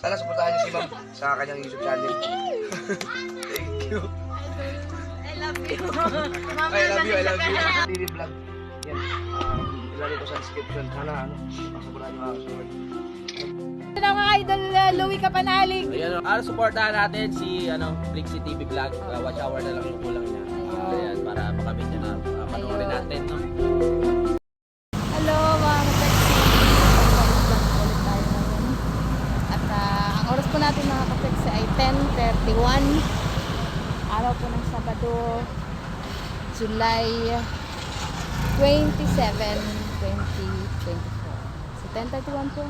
Sana supportahan niyo si ma'am sa kanyang YouTube channel. Thank you. I love you. I love you. TV vlog. Yan. Ilalagay ko sa description. Sana supportahan niyo mga support. Ito na mga idol, Louie Kapanalig. Ayan, supportahan natin si Flixie TV Vlog. Watch hour na lang yung kulang niya. Ayan, para makamit niya na panoorin natin, no? Hello mga kapexi. Ulit tayo ngayon. At ang oras po natin mga kapexi ay 10:31. Araw po ng Sabado, July 27, 2024. So 10:31 po.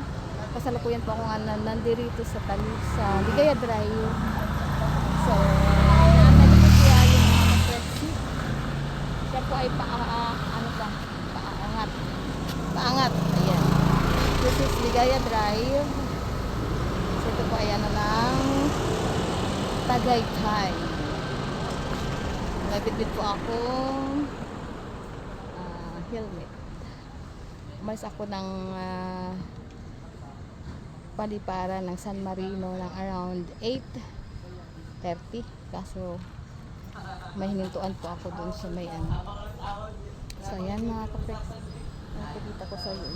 Kasalukuyan po akong nandirito sa Ligaya Drive. So, natin po siya yung mga kapexi. Siya po ay paangat. Ayan. This is Ligaya Drive. So, ito po ay lang Tagaytay. Nabitbit po akong helmet. Umalis ako ng paliparan ng San Marino ng around 8:30. Kaso may hinintuan po ako dun sa may So, ayan mga kapeks. Nakikita ko sa iyo.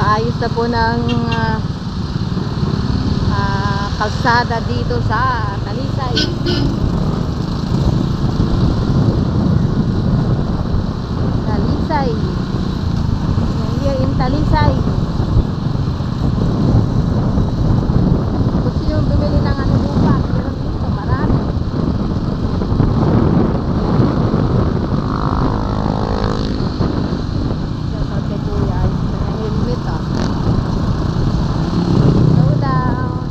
Paayos na po ng kalsada dito sa Talisay. Here in Talisay. Kung sino bumili ng lupa, meron dito, marami. Shout kay Kuya, ayos na ng helmet Slow down.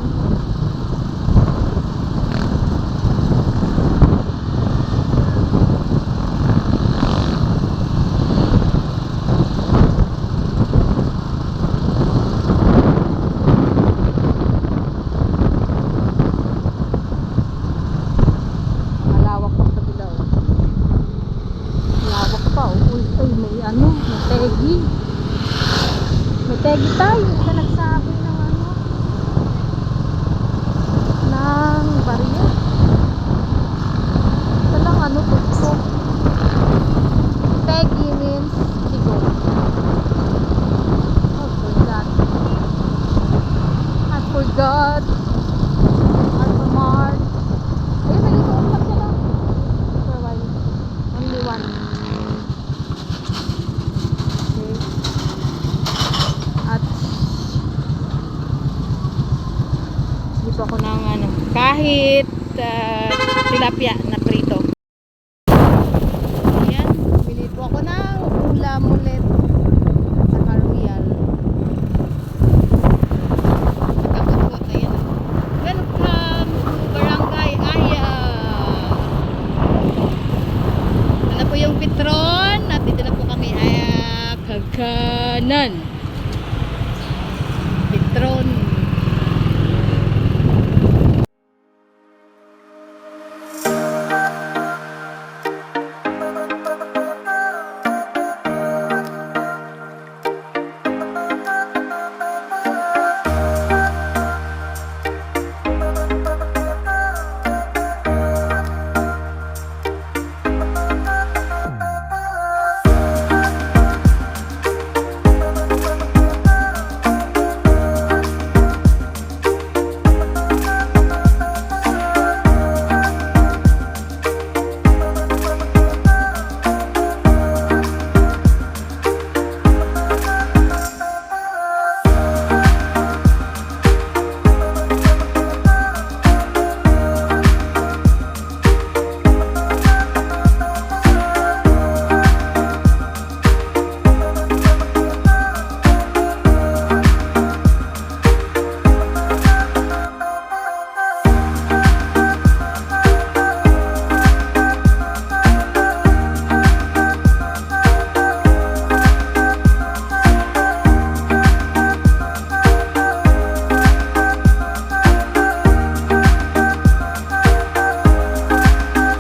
Malawak pa sa bilaw. Malawak pa. Uy, may tegi. May tegi tayo. Sa nagsabi ng ng barya. Ito lang tukso. Tegi means tigo. Oh, forgot. I forgot. Alphamart. Ayun, may ito lang sila. For a while. Only one. Okay. At hindi po ako ng kahit tilapia na prito. Ayan, bili po ako ng ulam ulit sa Royal. Pagkakot po, ayan. Welcome to Barangay Aya. Ano po yung Petron at dito na po kami kagkanan.